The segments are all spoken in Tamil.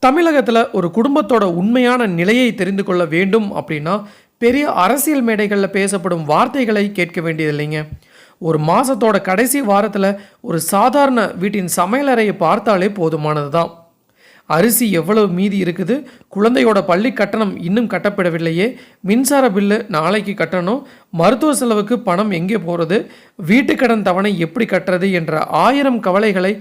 தமிழகத்தில் ஒரு குடும்பத்தோட உண்மையான நிலையை தெரிந்து கொள்ள வேண்டும் அப்படின்னா பெரிய அரசியல் மேடைகளில் பேசப்படும் வார்த்தைகளை கேட்க வேண்டியதில்லைங்க. ஒரு மாதத்தோட கடைசி வாரத்தில் ஒரு சாதாரண வீட்டின் சமையலறையை பார்த்தாலே போதுமானது தான். அரிசி எவ்வளவு மீதி இருக்குது, குழந்தையோட பள்ளி கட்டணம் இன்னும் கட்டப்படவில்லையே, மின்சார பில்லு நாளைக்கு கட்டணும், மருத்துவ செலவுக்கு பணம் எங்கே போகிறது, வீட்டுக்கடன் தவணை எப்படி கட்டுறது என்ற 1000 கவலைகளை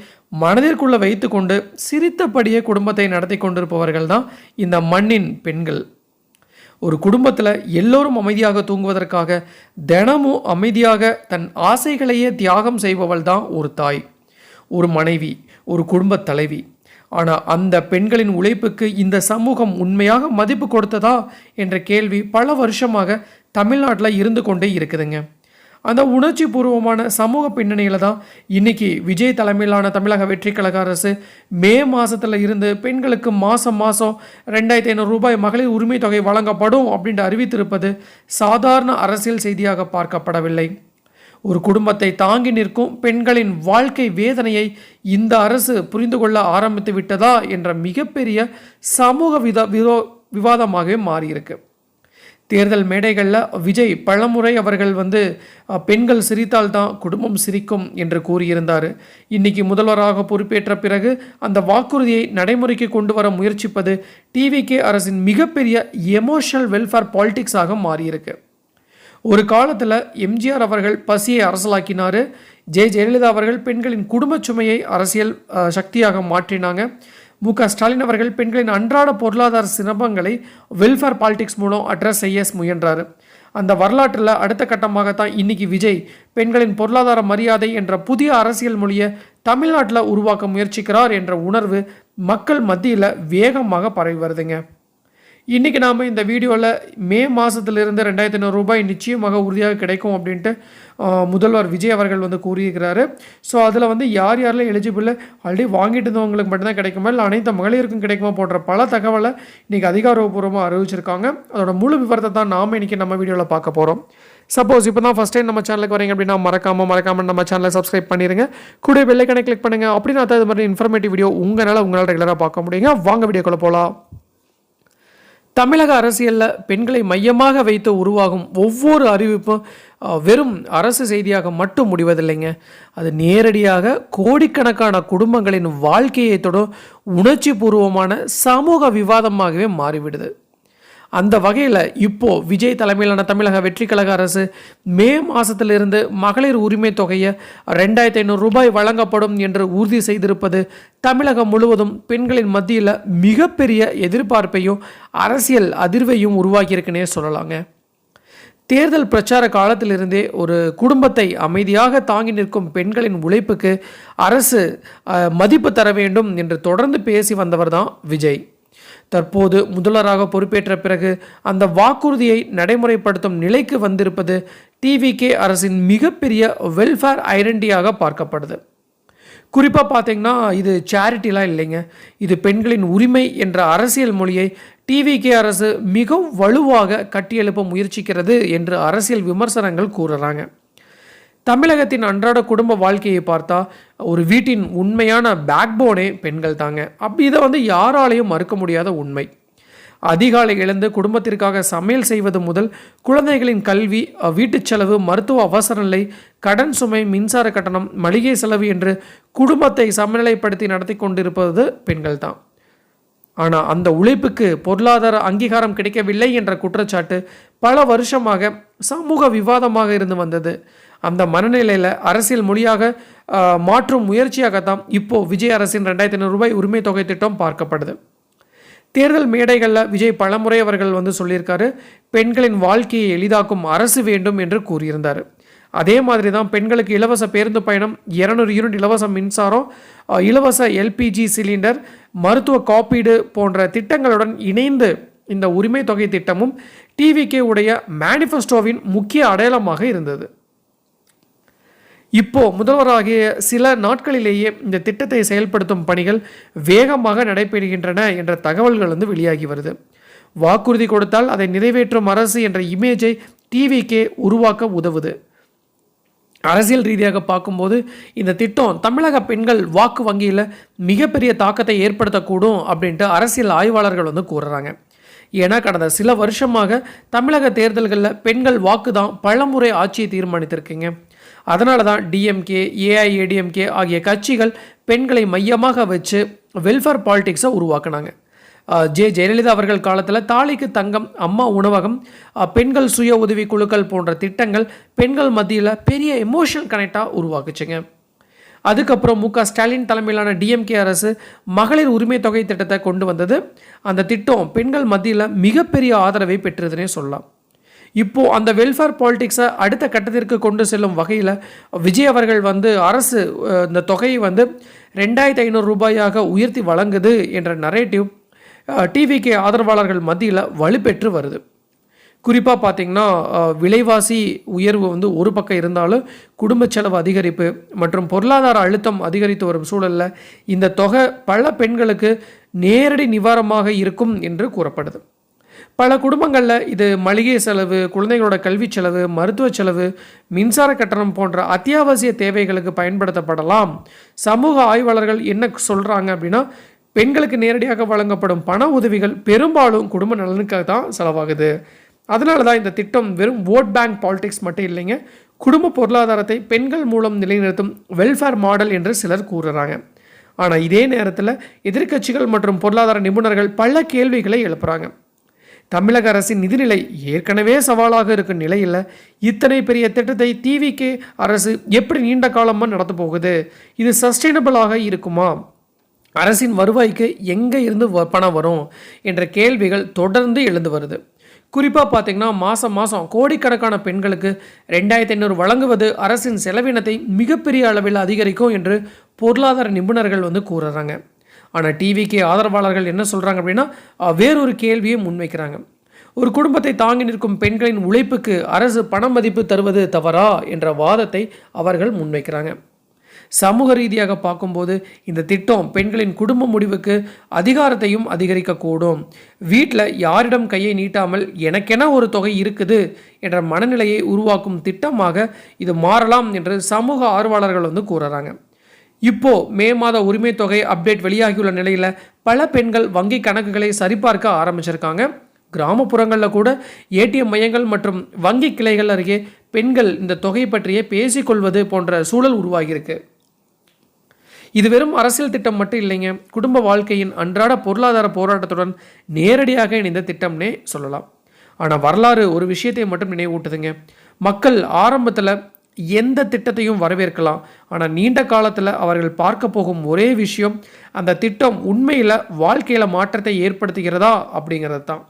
மனதிற்குள்ளே வைத்து கொண்டு சிரித்தபடியே குடும்பத்தை நடத்தி கொண்டிருப்பவர்கள் தான் இந்த மண்ணின் பெண்கள். ஒரு குடும்பத்தில் எல்லோரும் அமைதியாக தூங்குவதற்காக தினமும் அமைதியாக தன் ஆசைகளையே தியாகம் செய்பவள் தான் ஒரு தாய், ஒரு மனைவி, ஒரு குடும்பத் தலைவி. ஆனால் அந்த பெண்களின் உழைப்புக்கு இந்த சமூகம் உண்மையாக மதிப்பு கொடுத்ததா என்ற கேள்வி பல வருஷமாக தமிழ்நாட்டில் இருந்து கொண்டே இருக்குதுங்க. அந்த உணர்ச்சி பூர்வமான சமூக பின்னணியில் தான் இன்றைக்கி விஜய் தலைமையிலான தமிழக வெற்றி கழக அரசு மே மாதத்தில் இருந்து பெண்களுக்கு மாதம் 2500 ரூபாய் மகளிர் உரிமை தொகை வழங்கப்படும் அப்படின்ட்டு அறிவித்திருப்பது சாதாரண அரசியல் செய்தியாக பார்க்கப்படவில்லை. ஒரு குடும்பத்தை தாங்கி நிற்கும் பெண்களின் வாழ்க்கை வேதனையை இந்த அரசு புரிந்து கொள்ள ஆரம்பித்து விட்டதா என்ற மிகப்பெரிய சமூக விவாதமாகவே மாறியிருக்கு. தேர்தல் மேடைகளில் விஜய் பலமுறை அவர்கள் பெண்கள் சிரித்தால்தான் குடும்பம் சிரிக்கும் என்று கூறியிருந்தார். இன்றைக்கி முதல்வராக பொறுப்பேற்ற பிறகு அந்த வாக்குறுதியை நடைமுறைக்கு கொண்டு வர முயற்சிப்பது டிவிகே அரசின் மிகப்பெரிய எமோஷனல் வெல்ஃபேர் பாலிடிக்ஸாக மாறியிருக்கு. ஒரு காலத்தில் எம்ஜிஆர் அவர்கள் பசியை அரசியலாக்கினார். ஜெயலலிதா அவர்கள் பெண்களின் குடும்ப சுமையை அரசியல் சக்தியாக மாற்றினாங்க. மு.க. ஸ்டாலின் அவர்கள் பெண்களின் அன்றாட பொருளாதார சிரமங்களை வெல்ஃபேர் பாலிடிக்ஸ் மூலம் அட்ரஸ் செய்ய முயன்றார். அந்த வரலாற்றில் அடுத்த கட்டமாகத்தான் இன்னைக்கு விஜய் பெண்களின் பொருளாதார மரியாதை என்ற புதிய அரசியல் மொழியை தமிழ்நாட்டில் உருவாக்க முயற்சிக்கிறார் என்ற உணர்வு மக்கள் மத்தியில் வேகமாக பரவி வருதுங்க. இன்றைக்கி நாம் இந்த வீடியோவில் மே மாதத்திலிருந்து 2500 ரூபாய் நிச்சயமாக உறுதியாக கிடைக்கும் அப்படின்ட்டு முதல்வர் விஜய் அவர்கள் கூறியிருக்கிறாரு. ஸோ அதில் யார் யாரெல்லாம் எலிஜிபிள், ஆல்ரெடி வாங்கிட்டு இருந்தவங்களுக்கு மட்டும்தான் கிடைக்குமா இல்லை அனைத்து மகளிருக்கும் கிடைக்குமா போன்ற பல தகவலை இன்றைக்கி அதிகாரப்பூர்வமாக அறிவிச்சிருக்காங்க. அதோட முழு விவரத்தை தான் நாம் இன்றைக்கி நம்ம வீடியோவில் பார்க்க போகிறோம். சப்போஸ் இப்போ தான் ஃபஸ்ட் டைம் நம்ம சேனலுக்கு வரீங்க அப்படின்னா மறக்காமல் நம்ம சேனலை சப்ஸ்கிரைப் பண்ணிடுங்க. கூட பெல் ஐகானை கிளிக் பண்ணுங்கள். அப்படின்னா தான் இது மாதிரி இன்ஃபர்மேட்டிவ் வீடியோ உங்களால் ரெகுலராக பார்க்க முடியுங்க. வாங்க வீடியோக்குள்ளே போகலாம். தமிழக அரசியலில் பெண்களை மையமாக வைத்து உருவாகும் ஒவ்வொரு அறிவிப்பும் வெறும் அரசு செய்தியாக மட்டும் முடிவதில்லைங்க. அது நேரடியாக கோடிக்கணக்கான குடும்பங்களின் வாழ்க்கையை தொடும் உணர்ச்சி பூர்வமான சமூக விவாதமாகவே மாறிவிடுது. அந்த வகையில் இப்போது விஜய் தலைமையிலான தமிழக வெற்றி கழக அரசு மே மாதத்திலிருந்து மகளிர் உரிமை தொகையை 2500 ரூபாய் வழங்கப்படும் என்று உறுதி செய்திருப்பது தமிழகம் முழுவதும் பெண்களின் மத்தியில் மிகப்பெரிய எதிர்பார்ப்பையும் அரசியல் அதிர்வையும் உருவாக்கியிருக்குன்னே சொல்லலாங்க. தேர்தல் பிரச்சார காலத்திலிருந்தே ஒரு குடும்பத்தை அமைதியாக தாங்கி நிற்கும் பெண்களின் உழைப்புக்கு அரசு மதிப்பு தர வேண்டும் என்று தொடர்ந்து பேசி வந்தவர் தான் விஜய். தற்போது முதல்வராக பொறுப்பேற்ற பிறகு அந்த வாக்குறுதியை நடைமுறைப்படுத்தும் நிலைக்கு வந்திருப்பது டிவிகே அரசின் மிகப்பெரிய வெல்ஃபேர் ஐடென்டிட்டியாக பார்க்கப்படுது. குறிப்பாக பார்த்தீங்கன்னா இது சேரிட்டிலாம் இல்லைங்க, இது பெண்களின் உரிமை என்ற அரசியல் மொழியை டிவிகே அரசு மிகவும் வலுவாக கட்டியெழுப்ப முயற்சிக்கிறது என்று அரசியல் விமர்சனங்கள் கூறுறாங்க. தமிழகத்தின் அன்றாட குடும்ப வாழ்க்கையை பார்த்தா ஒரு வீட்டின் உண்மையான பேக்போனே பெண்கள் தாங்க. இதை யாராலையும் மறுக்க முடியாத உண்மை. அதிகாலை எழுந்து குடும்பத்திற்காக சமையல் செய்வது முதல் குழந்தைகளின் கல்வி, வீட்டு செலவு, மருத்துவ அவசர நிலை, கடன் சுமை, மின்சார கட்டணம், மளிகை செலவு என்று குடும்பத்தை சமநிலைப்படுத்தி நடத்தி கொண்டிருப்பது பெண்கள் தான். ஆனால் அந்த உழைப்புக்கு பொருளாதார அங்கீகாரம் கிடைக்கவில்லை என்ற குற்றச்சாட்டு பல வருஷமாக சமூக விவாதமாக இருந்து வந்தது. அந்த மனநிலையில் அரசியல் மொழியாக மாற்றும் முயற்சியாகத்தான் இப்போது விஜய் அரசின் 2500 ரூபாய் உரிமை தொகை திட்டம் பார்க்கப்படுது. தேர்தல் மேடைகளில் விஜய் பலமுறை அவர்கள் சொல்லியிருக்காரு, பெண்களின் வாழ்க்கையை எளிதாக்கும் அரசு வேண்டும் என்று கூறியிருந்தார். அதே மாதிரி தான் பெண்களுக்கு இலவச பேருந்து பயணம், 200 யூனிட் இலவச மின்சாரம், இலவச எல்பிஜி சிலிண்டர், மருத்துவ காப்பீடு போன்ற திட்டங்களுடன் இணைந்து இந்த உரிமை தொகை திட்டமும் டிவிகே உடைய மேனிஃபெஸ்டோவின் முக்கிய அடையாளமாக இருந்தது. இப்போ முதல்வராகிய சில நாட்களிலேயே இந்த திட்டத்தை செயல்படுத்தும் பணிகள் வேகமாக நடைபெறுகின்றன என்ற தகவல்கள் வெளியாகி வருது. வாக்குறுதி கொடுத்தால் அதை நிறைவேற்றும் அரசு என்ற இமேஜை டிவிகே உருவாக்க உதவுது. அரசியல் ரீதியாக பார்க்கும்போது இந்த திட்டம் தமிழக பெண்கள் வாக்கு வங்கியில் மிகப்பெரிய தாக்கத்தை ஏற்படுத்தக்கூடும் அப்படின்ட்டு அரசியல் ஆய்வாளர்கள் வந்து கூறுறாங்க. ஏன்னா கடந்த சில வருஷமாக தமிழக தேர்தல்களில் பெண்கள் வாக்கு தான் பலமுறை ஆட்சியை தீர்மானித்திருக்கீங்க. அதனால தான் டிஎம்கே, ஏஐஏடிஎம்கே ஆகிய கட்சிகள் பெண்களை மையமாக வச்சு வெல்ஃபேர் பாலிடிக்ஸை உருவாக்குனாங்க. ஜெயலலிதா அவர்கள் காலத்தில் தாலிக்கு தங்கம், அம்மா உணவகம், பெண்கள் சுய உதவி குழுக்கள் போன்ற திட்டங்கள் பெண்கள் மத்தியில் பெரிய எமோஷனல் கனெக்டாக உருவாக்குச்சுங்க. அதுக்கப்புறம் ஸ்டாலின் தலைமையிலான டிஎம்கே அரசு மகளிர் உரிமை தொகை திட்டத்தை கொண்டு வந்தது. அந்த திட்டம் பெண்கள் மத்தியில் மிகப்பெரிய ஆதரவை பெற்றதுன்னே சொல்லலாம். இப்போது அந்த வெல்ஃபேர் பாலிடிக்ஸை அடுத்த கட்டத்திற்கு கொண்டு செல்லும் வகையில் விஜய் அவர்கள் வந்து அரசு இந்த தொகையை வந்து 2500 ரூபாயாக உயர்த்தி வழங்குது என்ற நரேட்டிவ் டிவிகே ஆதரவாளர்கள் மத்தியில் வலுப்பெற்று வருது. குறிப்பாக பார்த்திங்கன்னா விலைவாசி உயர்வு வந்து ஒரு பக்கம் இருந்தாலும் குடும்ப செலவு அதிகரிப்பு மற்றும் பொருளாதார அழுத்தம் அதிகரித்து வரும் சூழலில் இந்த தொகை பல பெண்களுக்கு நேரடி நிவாரணமாக இருக்கும் என்று கூறப்படுது. பல குடும்பங்களில் இது மளிகை செலவு, குழந்தைகளோட கல்வி செலவு, மருத்துவ செலவு, மின்சார கட்டணம் போன்ற அத்தியாவசிய தேவைகளுக்கு பயன்படுத்தப்படலாம். சமூக ஆய்வாளர்கள் என்ன சொல்கிறாங்க அப்படின்னா, பெண்களுக்கு நேரடியாக வழங்கப்படும் பண உதவிகள் பெரும்பாலும் குடும்ப நலனுக்காக தான் செலவாகுது. அதனால தான் இந்த திட்டம் வெறும் ஓட் பேங்க் பாலிடிக்ஸ் மட்டும் இல்லைங்க, குடும்ப பொருளாதாரத்தை பெண்கள் மூலம் நிலைநிறுத்தும் வெல்ஃபேர் மாடல் என்று சிலர் கூறுறாங்க. ஆனால் இதே நேரத்தில் எதிர்க்கட்சிகள் மற்றும் பொருளாதார நிபுணர்கள் பல கேள்விகளை எழுப்புறாங்க. தமிழக அரசின் நிதிநிலை ஏற்கனவே சவாலாக இருக்கும் நிலையில் இத்தனை பெரிய திட்டத்தை டிவிகே அரசு எப்படி நீண்ட காலமாக நடத்த போகுது? இது சஸ்டைனபிளாக இருக்குமா? அரசின் வருவாய்க்கு எங்கே இருந்து பணம் வரும் என்ற கேள்விகள் தொடர்ந்து எழுந்து வருது. குறிப்பாக பார்த்திங்கன்னா மாதம் கோடிக்கணக்கான பெண்களுக்கு 2500 வழங்குவது அரசின் செலவினத்தை மிகப்பெரிய அளவில் அதிகரிக்கும் என்று பொருளாதார நிபுணர்கள் வந்து கூறுறாங்க. ஆனால் டிவிகே ஆதரவாளர்கள் என்ன சொல்கிறாங்க அப்படின்னா, வேறொரு கேள்வியை முன்வைக்கிறாங்க. ஒரு குடும்பத்தை தாங்கி நிற்கும் பெண்களின் உழைப்புக்கு அரசு பண மதிப்பு தருவது தவறா என்ற வாதத்தை அவர்கள் முன்வைக்கிறாங்க. சமூக ரீதியாக பார்க்கும்போது இந்த திட்டம் பெண்களின் குடும்ப முடிவுக்கு அதிகாரத்தையும் அதிகரிக்கக்கூடும். வீட்டில் யாரிடம் கையை நீட்டாமல் எனக்கென ஒரு தொகை இருக்குது என்ற மனநிலையை உருவாக்கும் திட்டமாக இது மாறலாம் என்று சமூக ஆர்வலர்கள் வந்து கூறுறாங்க. இப்போது மே மாத உரிமை தொகை அப்டேட் வெளியாகியுள்ள நிலையில் பல பெண்கள் வங்கி கணக்குகளை சரிபார்க்க ஆரம்பிச்சிருக்காங்க. கிராமப்புறங்களில் கூட ஏடிஎம் மையங்கள் மற்றும் வங்கி கிளைகள் அருகே பெண்கள் இந்த தொகை பற்றியே பேசிக்கொள்வது போன்ற சூழல் உருவாகியிருக்கு. இது வெறும் அரசியல் திட்டம் மட்டும் இல்லைங்க, குடும்ப வாழ்க்கையின் அன்றாட பொருளாதார போராட்டத்துடன் நேரடியாக இணைந்த திட்டம்னே சொல்லலாம். ஆனால் வரலாறு ஒரு விஷயத்தை மட்டும் நினைவூட்டுதுங்க. மக்கள் ஆரம்பத்தில் எந்த திட்டத்தையும் வரவேற்கலாம், ஆனால் நீண்ட காலத்தில் அவர்கள் பார்க்க போகும் ஒரே விஷயம் அந்த திட்டம் உண்மையில் வாழ்க்கையில் மாற்றத்தை ஏற்படுத்துகிறதா அப்படிங்கிறது தான்.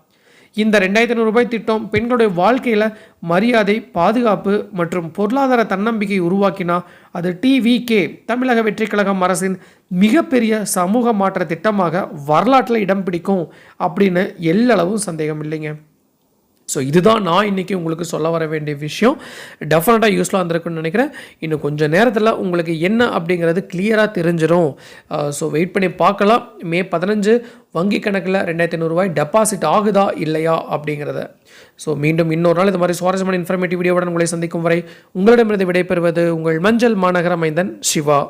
இந்த 2500 ரூபாய் திட்டம் பெண்களுடைய வாழ்க்கையில் மரியாதை, பாதுகாப்பு மற்றும் பொருளாதார தன்னம்பிக்கை உருவாக்கினா அது டிவிகே தமிழக வெற்றிக் கழகம் அரசின் மிகப்பெரிய சமூக மாற்ற திட்டமாக வரலாற்றில் இடம் பிடிக்கும் அப்படின்னு எல்லளவும் சந்தேகம் இல்லைங்க. ஸோ இதுதான் நான் இன்றைக்கி உங்களுக்கு சொல்ல வர வேண்டிய விஷயம். டெஃபினட்டாக யூஸ்ஃபுல்லாக இருந்திருக்குன்னு நினைக்கிறேன். இன்னும் கொஞ்சம் நேரத்தில் உங்களுக்கு என்ன அப்படிங்கிறது கிளியராக தெரிஞ்சிடும். ஸோ வெயிட் பண்ணி பார்க்கலாம். மே 15 வங்கி கணக்கில் 2500 ரூபாய் டெபாசிட் ஆகுதா இல்லையா அப்படிங்கிறத. ஸோ மீண்டும் இன்னொரு நாள் இது மாதிரி சுவாரஸ்யமான இன்ஃபர்மேட்டிவ் வீடியோவுடன் உங்களை சந்திக்கும் வரை உங்களிடமிருந்து விடைபெறுவது உங்கள் மஞ்சள் மாநகர மைந்தன் சிவா.